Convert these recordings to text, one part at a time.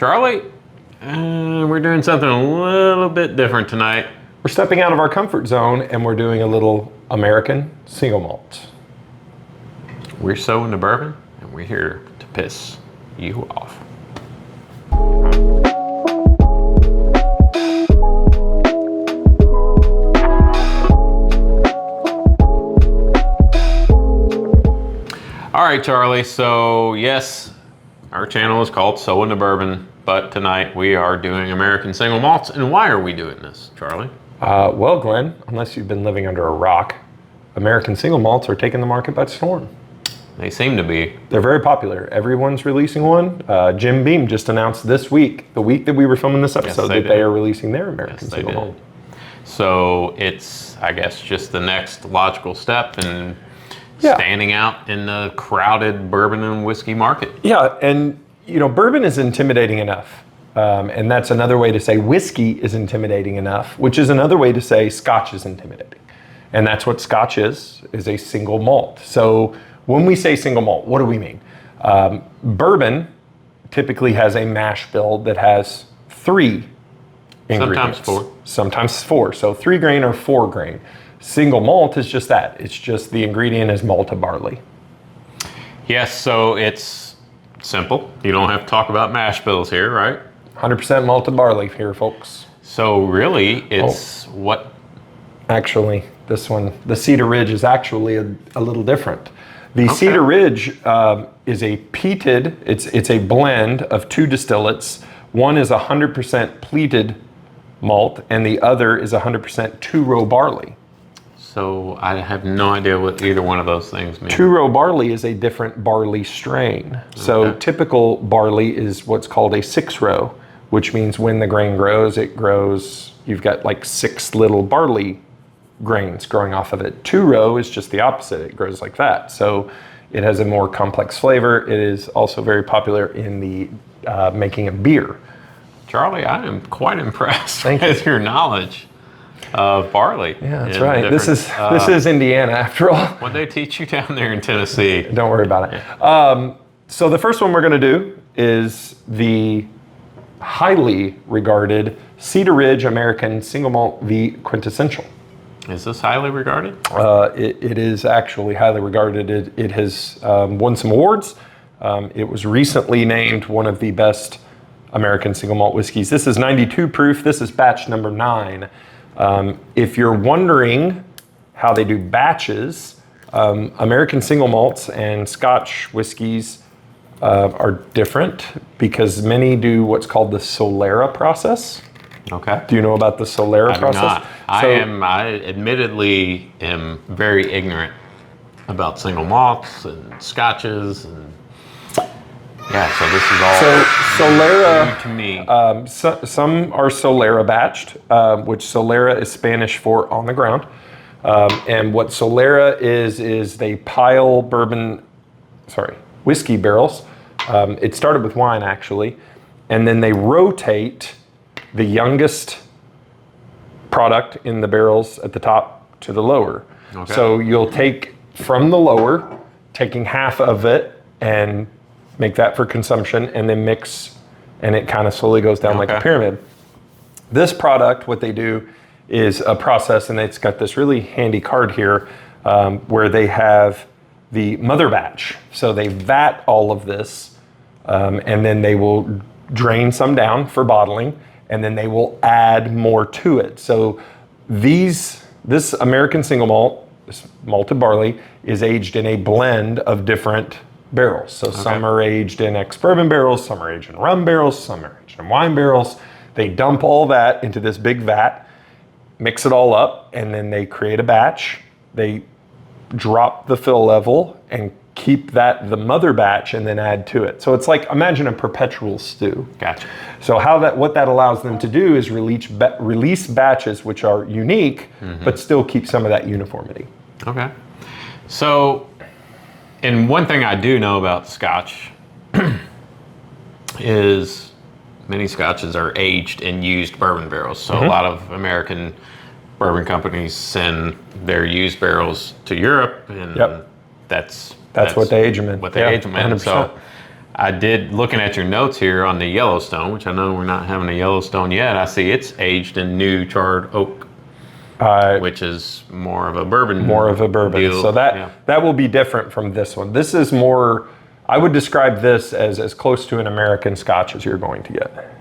Charlie, we're doing something a little bit different tonight. We're stepping out of our comfort zone and we're doing a little American Single Malt. We're so into bourbon and we're here to piss you off. All right, Charlie, so yes, our channel is called So Into Bourbon, but tonight we are doing American Single Malts. And why are we doing this, Charlie? Well, Glenn, unless you've been living under a rock, American Single Malts are taking the market by storm. They seem to be. They're very popular. Everyone's releasing one. Jim Beam just announced this week, the week that we were filming this episode, they are releasing their American Single Malt. So it's, I guess, just the next logical step in standing out in the crowded bourbon and whiskey market. Yeah, and you know, bourbon is intimidating enough. And that's another way to say whiskey is intimidating enough, which is another way to say Scotch is intimidating. And that's what Scotch is a single malt. So when we say single malt, what do we mean? Bourbon typically has a mash bill that has 3 ingredients. Sometimes 4. So 3 grain or 4 grain. Single malt is just that. It's just the ingredient is malted barley. Yes, so it's simple. You don't have to talk about mash bills here, right? 100% malted barley here, folks. So really, it's what? Actually, this one, the Cedar Ridge is actually a little different. The Cedar Ridge is a peated, it's a blend of 2 distillates. One is 100% pleated malt, and the other is 100% two-row barley. So I have no idea what either one of those things mean. Two-row barley is a different barley strain. So typical barley is what's called a 6-row, which means when the grain grows, you've got like 6 little barley grains growing off of it. 2-row is just the opposite. It grows like that. So it has a more complex flavor. It is also very popular in the making of beer. Charlie, I am quite impressed with your knowledge of barley. Yeah, that's right. This is Indiana after all. What they teach you down there in Tennessee. Don't worry about it. So the first one we're going to do is the highly regarded Cedar Ridge American Single Malt the Quintessential. Is this highly regarded? It is actually highly regarded. It has won some awards. It was recently named one of the best American Single Malt whiskeys. This is 92 proof. This is batch number 9. If you're wondering how they do batches, American Single Malts and Scotch whiskeys are different because many do what's called the Solera process. Okay. Do you know about the Solera process? I do not. I admittedly am very ignorant about single malts and scotches and so this is all Solera new to me. Some are Solera batched, which Solera is Spanish for on the ground. And what Solera is they pile whiskey barrels. It started with wine actually, and then they rotate the youngest product in the barrels at the top to the lower. Okay. So you'll take from the lower, taking half of it and make that for consumption, and then mix, and it kind of slowly goes down like a pyramid. This product, what they do is a process, and it's got this really handy card here where they have the mother batch. So they vat all of this, and then they will drain some down for bottling, and then they will add more to it. So this American Single Malt, this malted barley, is aged in a blend of different barrels. So some are aged in ex-bourbon barrels, some are aged in rum barrels, some are aged in wine barrels. They dump all that into this big vat, mix it all up, and then they create a batch. They drop the fill level and keep the mother batch and then add to it. So it's like, imagine a perpetual stew. Gotcha. So what that allows them to do is release batches which are unique, but still keep some of that uniformity. Okay. So, and one thing I do know about Scotch is many Scotches are aged in used bourbon barrels. So a lot of American bourbon companies send their used barrels to Europe, and that's what they age them in. So I did, looking at your notes here on the Yellowstone, which I know we're not having a Yellowstone yet. I see it's aged in new charred oak, which is more of a bourbon. More of a bourbon. Deal. So that will be different from this one. This is more, I would describe this as close to an American Scotch as you're going to get.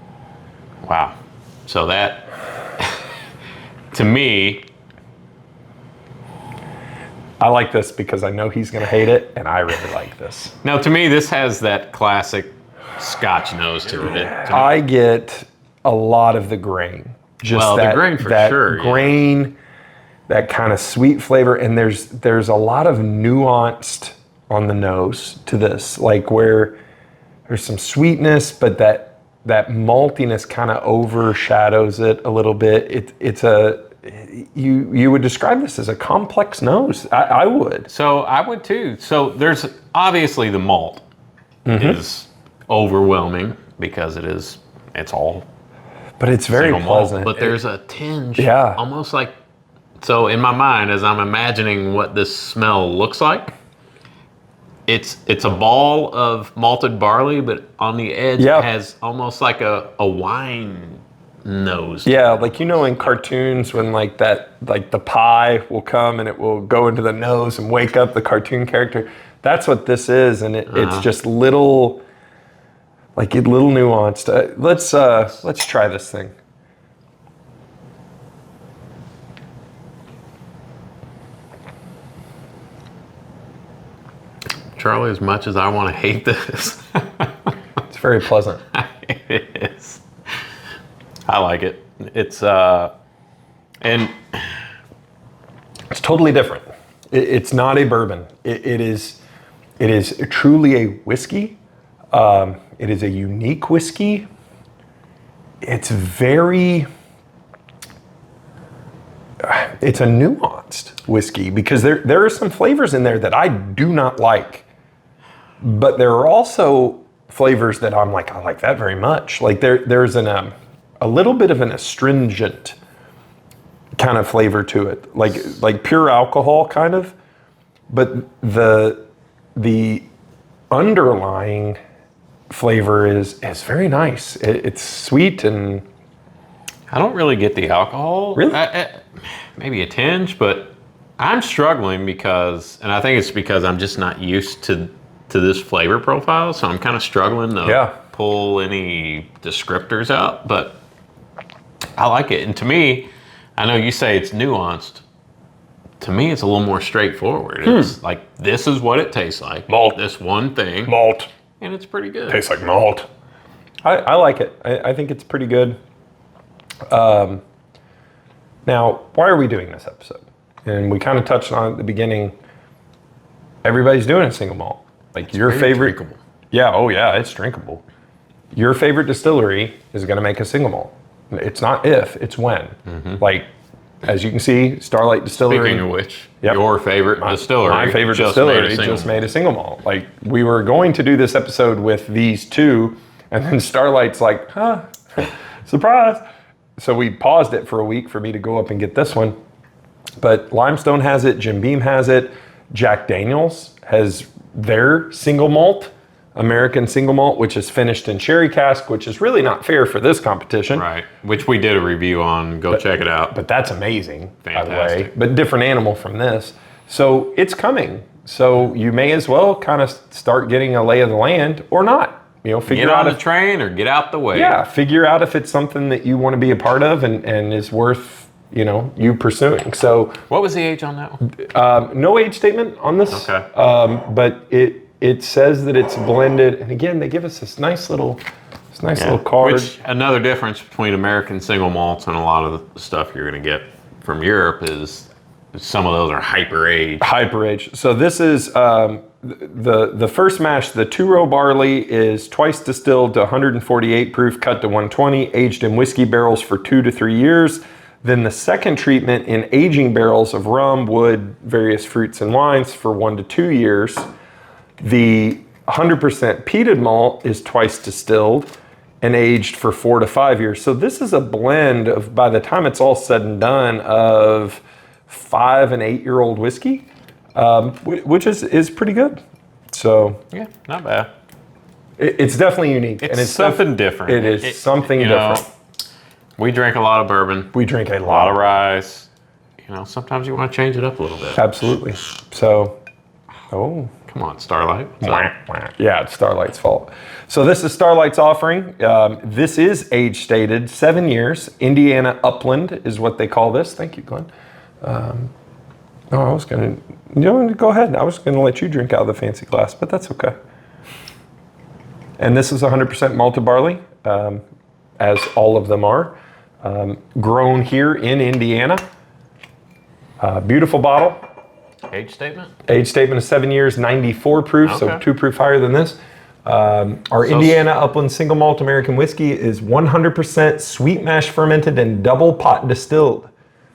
Wow. So that, to me, I like this because I know he's going to hate it, and I really like this. now to me, this has that classic Scotch nose to it. I get a lot of the grain. Just the grain for sure. Grain, that kind of sweet flavor, and there's a lot of nuanced on the nose to this, like where there's some sweetness, but that maltiness kind of overshadows it a little bit. You would describe this as a complex nose. I would. So I would too. So there's obviously the malt is overwhelming because it's all. But it's very pleasant. But there's a tinge, yeah, almost like. So in my mind, as I'm imagining what this smell looks like, it's a ball of malted barley, but on the edge it has almost like a wine nose. Yeah, like in cartoons when the pie will come and it will go into the nose and wake up the cartoon character. That's what this is, and it's just little nuanced. Let's try this thing. Charlie, as much as I want to hate this, it's very pleasant. It is. I like it. It's and it's totally different. It's not a bourbon. It is truly a whiskey. It is a unique whiskey. It's a nuanced whiskey because there are some flavors in there that I do not like, but there are also flavors that I'm like, I like that very much. Like there's a little bit of an astringent kind of flavor to it, like pure alcohol kind of, but the underlying flavor is very nice. It's sweet, and I don't really get the alcohol. Really? Maybe a tinge, but I'm struggling because I think it's because I'm just not used to this flavor profile, so I'm kind of struggling to pull any descriptors out, but I like it. And to me, I know you say it's nuanced. To me, it's a little more straightforward. It's like, this is what it tastes like. Malt. This one thing. Malt. And it's pretty good. Tastes like malt. I like it. I think it's pretty good. Now, why are we doing this episode? And we kind of touched on it at the beginning. Everybody's doing a single malt. Like your favorite. Drinkable. Yeah, oh yeah, it's drinkable. Your favorite distillery is going to make a single malt. It's not if, it's when. Like, as you can see, Starlight Distillery. Speaking of which, your favorite distillery. My favorite distillery just made a single malt. Like, we were going to do this episode with these two, and then Starlight's like, surprise. So we paused it for a week for me to go up and get this one. But Limestone has it, Jim Beam has it, Jack Daniels has their single malt, American Single Malt, which is finished in sherry cask, which is really not fair for this competition. Right, which we did a review on. Go check it out. But that's amazing, fantastic, by the way. But different animal from this. So it's coming. So you may as well kind of start getting a lay of the land or not. Figure out the train or get out the way. Yeah, figure out if it's something that you want to be a part of and is worth, you pursuing. So what was the age on that one? No age statement on this. Okay. But it says that it's blended, and again, they give us this nice little card. Which another difference between American single malts and a lot of the stuff you're going to get from Europe is some of those are hyper aged. Hyper aged. So this is the first mash. The 2-row barley is twice distilled to 148 proof, cut to 120, aged in whiskey barrels for 2 to 3 years. Then the second treatment in aging barrels of rum, wood, various fruits and wines for 1 to 2 years. The 100% peated malt is twice distilled and aged for 4 to 5 years. So this is a blend of, by the time it's all said and done, of 5 and 8 year old whiskey, which is pretty good. So yeah, not bad. It's definitely unique. It's something different. It is something different. We drink a lot of bourbon. We drink a lot of rye. Sometimes you want to change it up a little bit. Absolutely. So, come on, Starlight. Yeah, it's Starlight's fault. So this is Starlight's offering. This is age stated, 7 years. Indiana Upland is what they call this. Thank you, Glenn. I was going to go ahead. I was going to let you drink out of the fancy glass, but that's okay. And this is 100% malted barley, as all of them are. Grown here in Indiana. Beautiful bottle. Age statement? Age statement is 7 years, 94 proof, so 2 proof higher than this. Our Indiana Upland Single Malt American Whiskey is 100% sweet mash fermented and double pot distilled.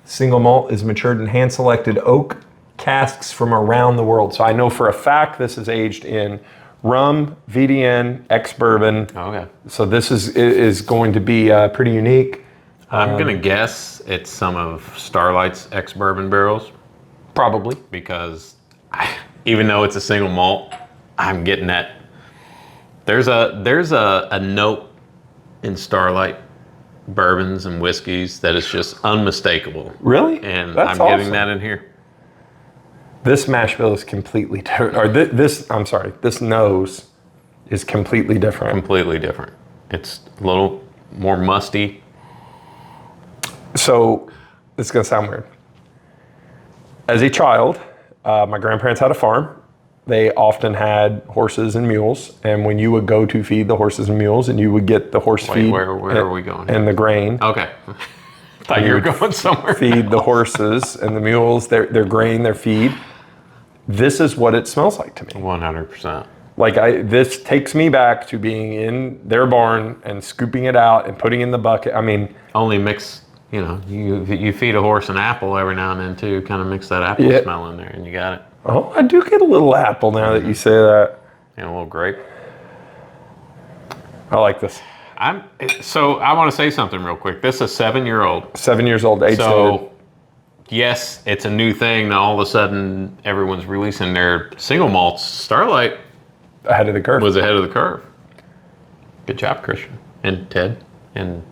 Single malt is matured in hand-selected oak casks from around the world. So I know for a fact this is aged in rum, VDN, ex-bourbon. Okay. So this is going to be pretty unique. I'm going to guess it's some of Starlight's ex-bourbon barrels. Probably. Because even though it's a single malt, I'm getting that. There's a note in Starlight bourbons and whiskeys that is just unmistakable. Really? And That's I'm getting awesome. that in here. This mash bill is completely different. Or this nose is completely different. Completely different. It's a little more musty. So, this is going to sound weird. As a child, my grandparents had a farm. They often had horses and mules. And when you would go to feed the horses and mules and you would get the horse feed. Where are we going here? And the grain. Okay. Thought you were going somewhere. Feed the horses and the mules, their grain, their feed. This is what it smells like to me. 100%. Like this takes me back to being in their barn and scooping it out and putting in the bucket. I mean, only mix, you feed a horse an apple every now and then too. Kind of mix that apple smell in there, and you got it. Oh, I do get a little apple now that you say that. And a little grape. I like this. So I want to say something real quick. This is a 7-year-old. 7 years old, age stated. Yes, it's a new thing. Now all of a sudden, everyone's releasing their single malts. Starlight Ahead of the curve. was ahead of the curve. Good job, Christian. And Ted. And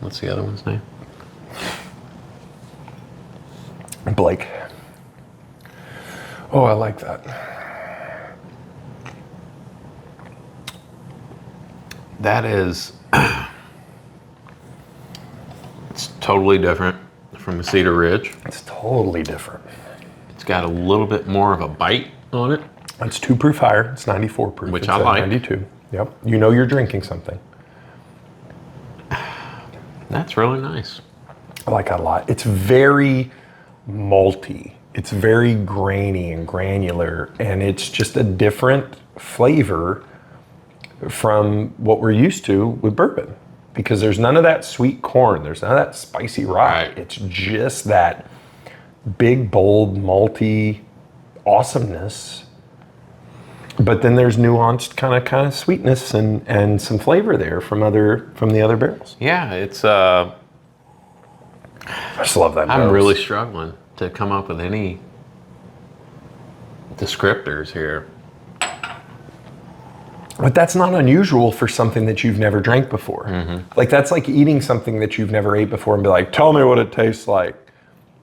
what's the other one's name? Blake. Oh, I like that. That is, it's totally different from the Cedar Ridge. It's totally different. It's got a little bit more of a bite on it. It's 2 proof higher. It's 94 proof. Which it's I like. 92. Yep. You know you're drinking something. That's really nice. I like that a lot. It's very malty. It's very grainy and granular, and it's just a different flavor from what we're used to with bourbon, because there's none of that sweet corn. There's none of that spicy rye. Right. It's just that big, bold, malty awesomeness. But then there's nuanced kind of sweetness and some flavor there from the other barrels. Yeah, it's I just love that. I'm really struggling to come up with any descriptors here. But that's not unusual for something that you've never drank before. Mm-hmm. Like that's like eating something that you've never ate before and be like, tell me what it tastes like.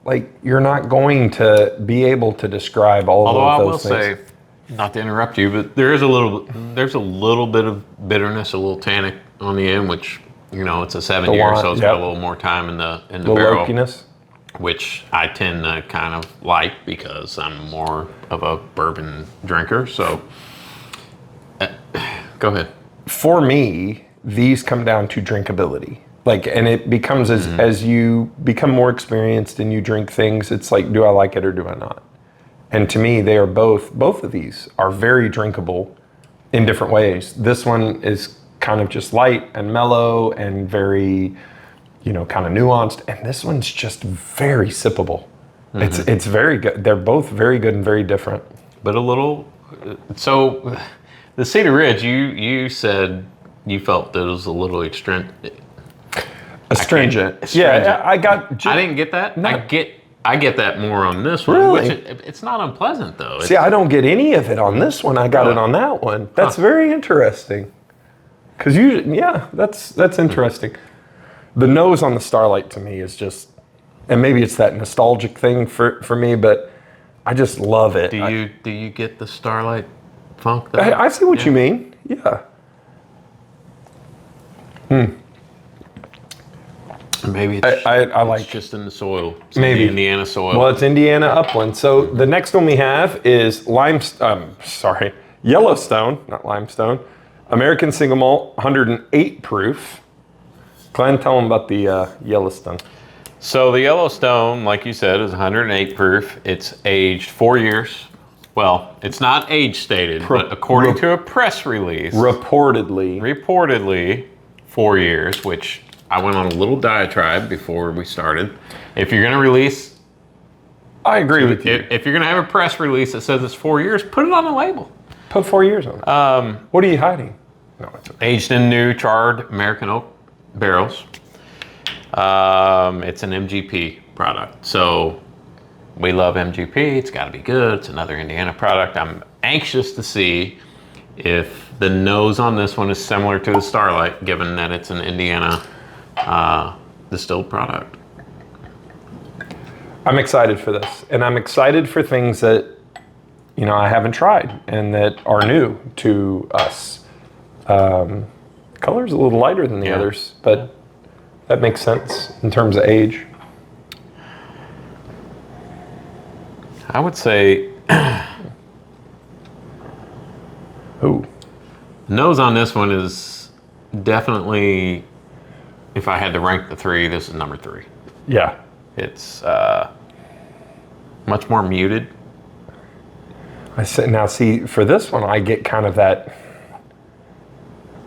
Like you're not going to be able to describe all of those things. Although I will say, not to interrupt you, but there's a little bit of bitterness, a little tannic on the end, which it's a 7-year, so it's got a little more time in the barrel. Oakiness. Which I tend to kind of like because I'm more of a bourbon drinker. So, go ahead. For me, these come down to drinkability. And it becomes as you become more experienced and you drink things, it's like, do I like it or do I not? And to me, they are both of these are very drinkable in different ways. This one is kind of just light and mellow and very, kind of nuanced. And this one's just very sippable. Mm-hmm. It's very good. They're both very good and very different. But a little, so the Cedar Ridge, you said you felt that it was a little astringent. Astringent. Yeah, I didn't get that. No. I get that more on this one. Really? Which it's not unpleasant though. See, I don't get any of it on this one. I got it on that one. That's very interesting. Because that's interesting. The nose on the Starlight to me is just, and maybe it's that nostalgic thing for me, but I just love it. Do you get the Starlight funk though? I see what you mean. Yeah. Maybe it's, I like just in the soil. It's maybe in the Indiana soil. Well, it's Indiana upland. So the next one we have is Yellowstone, not limestone. American Single Malt, 108 proof. Glenn, tell them about the Yellowstone. So the Yellowstone, like you said, is 108 proof. It's aged 4 years. Well, it's not age stated, but according to a press release, reportedly 4 years, which I went on a little diatribe before we started. If you're going to release, I agree with you. If you're going to have a press release that says it's 4 years, put it on the label. Put 4 years on it. What are you hiding? No, it's okay. Aged in new charred American oak barrels. It's an MGP product. So we love MGP. It's got to be good. It's another Indiana product. I'm anxious to see if the nose on this one is similar to the Starlight, given that it's an Indiana distilled product. I'm excited for this, and I'm excited for things that I haven't tried and that are new to us. Color's a little lighter than the others, but that makes sense in terms of age. I would say, ooh, the nose on this one is definitely, if I had to rank the three, this is number 3. Yeah. It's much more muted. Now see, for this one, I get kind of that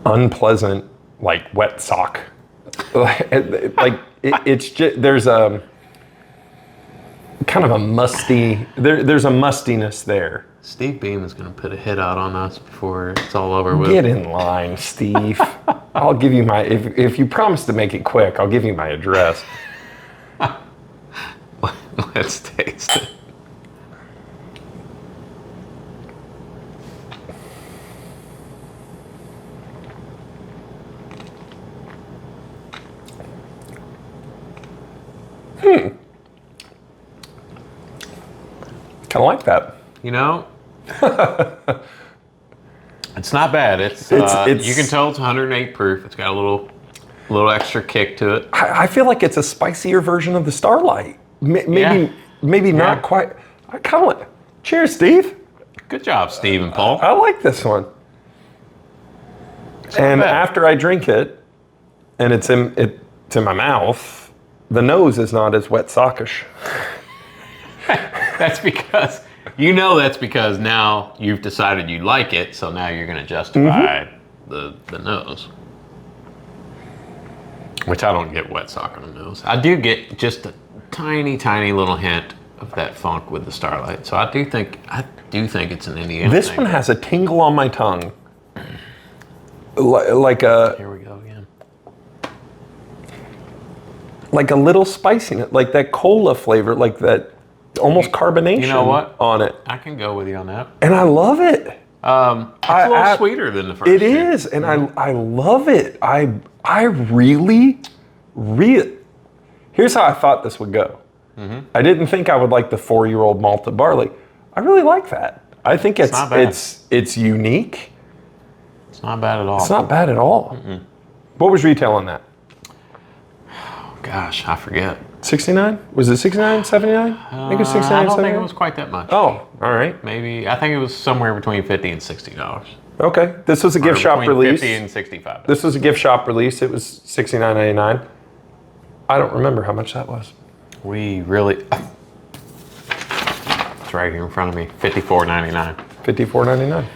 unpleasant, like wet sock. It's just, there's a kind of a musty, there's a mustiness there. Steve Beam is going to put a hit out on us before it's all over with. Get in line, Steve. I'll give you my, if you promise to make it quick, I'll give you my address. Let's taste it. Kind of like that. It's not bad. It's you can tell it's 108 proof. It's got a little extra kick to it. I feel like it's a spicier version of the Starlight. Maybe not quite. I kind of like. Cheers, Steve. Good job, Steve and Paul. I like this one. And after I drink it, and it's in my mouth, the nose is not as wet sockish. That's because now you've decided you like it, so now you're going to justify the nose. Which I don't get wet sock on the nose. I do get just a tiny, tiny little hint of that funk with the Starlight. So I do think it's an Indiana. This one has a tingle on my tongue. Like a. Here we go again. Like a little spiciness, like that cola flavor, like that almost carbonation. You know what? On it. I can go with you on that. And I love it. It's a little sweeter than the first. It is, and I love it. I really. Here's how I thought this would go. I didn't think I would like the 4-year-old malted barley. I really like that. I think it's unique. It's not bad at all. It's not bad at all. What was retail on that? Oh, gosh, I forget. 69? Was it 69, 79? I think it was 69, I don't 79? think it was quite that much. Oh, all right. Maybe, I think it was somewhere between $50 and $60. Okay, this was a gift shop release. $50 and $65. This was a gift shop release. It was $69.99. I don't remember how much that was. We really, it's right here in front of me, $54.99. $54.99.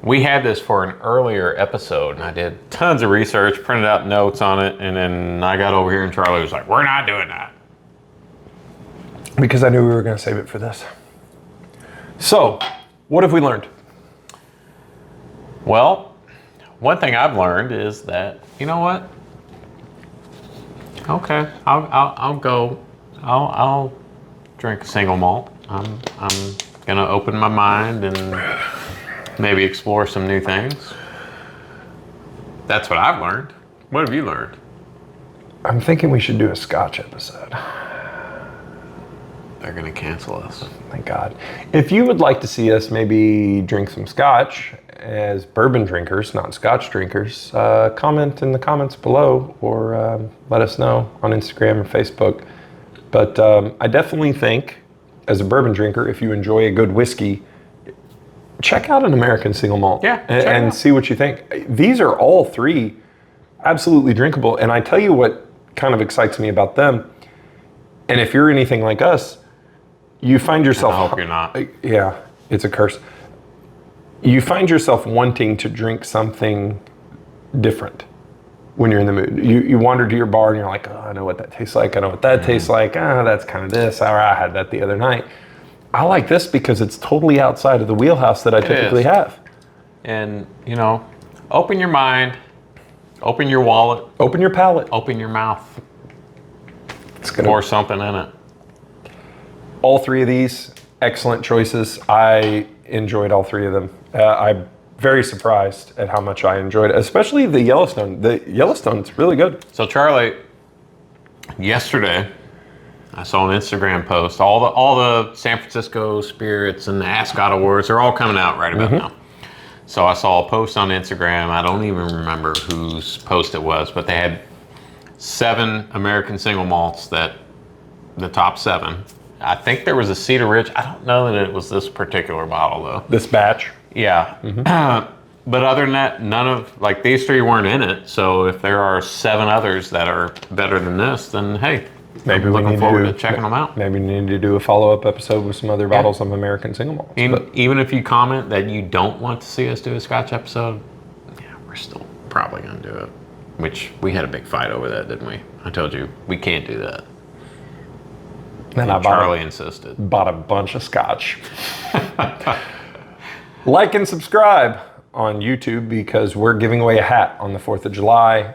We had this for an earlier episode, and I did tons of research, printed out notes on it, and then I got over here, and Charlie was like, "We're not doing that." Because I knew we were going to save it for this. So, what have we learned? Well, one thing I've learned is that, you know what? Okay, I'll go. I'll drink a single malt. I'm gonna open my mind and maybe explore some new things. That's what I've learned. What have you learned? I'm thinking we should do a Scotch episode. They're gonna cancel us. Thank God. If you would like to see us maybe drink some Scotch as bourbon drinkers, not Scotch drinkers, comment in the comments below or let us know on Instagram or Facebook. But I definitely think, as a bourbon drinker, if you enjoy a good whiskey, check out an American Single Malt. Yeah, and see what you think. These are all three absolutely drinkable. And I tell you what kind of excites me about them. And if you're anything like us, you find yourself... I hope you're not. Yeah, it's a curse. You find yourself wanting to drink something different when you're in the mood. You wander to your bar and you're like, oh, I know what that tastes like. I know what that tastes like. That's kind of this. Or I had that the other night. I like this because it's totally outside of the wheelhouse that I typically have. And, you know, open your mind, open your wallet. Open your palate. Open your mouth. It's gonna pour something in it. All three of these, excellent choices. I enjoyed all three of them. I'm very surprised at how much I enjoyed it, especially the Yellowstone. The Yellowstone's really good. So Charlie, yesterday, I saw an Instagram post. All the San Francisco Spirits and the Ascot Awards are all coming out right about now. So I saw a post on Instagram. I don't even remember whose post it was, but they had 7 American single malts the top 7. I think there was a Cedar Ridge. I don't know that it was this particular bottle though. This batch? Yeah. But other than that, none of, like, these 3 weren't in it. So if there are 7 others that are better than this, then hey, maybe I'm we looking forward to checking them out. Maybe we need to do a follow-up episode with some other bottles of American Single Malts. Even if you comment that you don't want to see us do a Scotch episode, yeah, we're still probably going to do it. Which, we had a big fight over that, didn't we? I told you, we can't do that. And Charlie insisted. Bought a bunch of Scotch. Like and subscribe on YouTube because we're giving away a hat on the 4th of July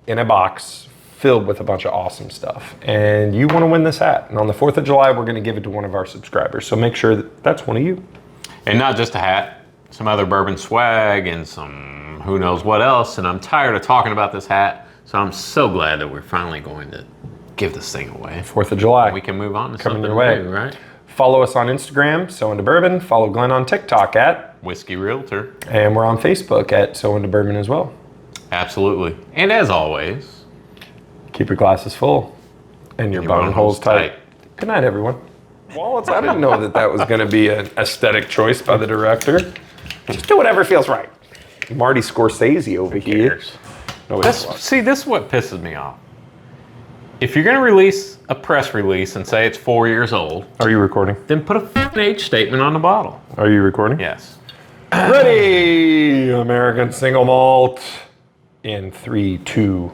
in a box filled with a bunch of awesome stuff. And you want to win this hat. And on the 4th of July, we're going to give it to one of our subscribers. So make sure that's one of you. And not just a hat, some other bourbon swag and some who knows what else. And I'm tired of talking about this hat. So I'm so glad that we're finally going to give this thing away. 4th of July. We can move on to coming something your way. new, right? Follow us on Instagram, So Into Bourbon. Follow Glenn on TikTok at Whiskey Realtor. And we're on Facebook at So Into Bourbon as well. Absolutely. And as always, keep your glasses full and your bone holes tight. Good night, everyone. Wallets, I didn't know that was going to be an aesthetic choice by the director. Just do whatever feels right. Marty Scorsese over here. This is what pisses me off. If you're going to release a press release and say it's 4 years old... Are you recording? Then put a age statement on the bottle. Are you recording? Yes. Ready! American Single Malt in 3, 2,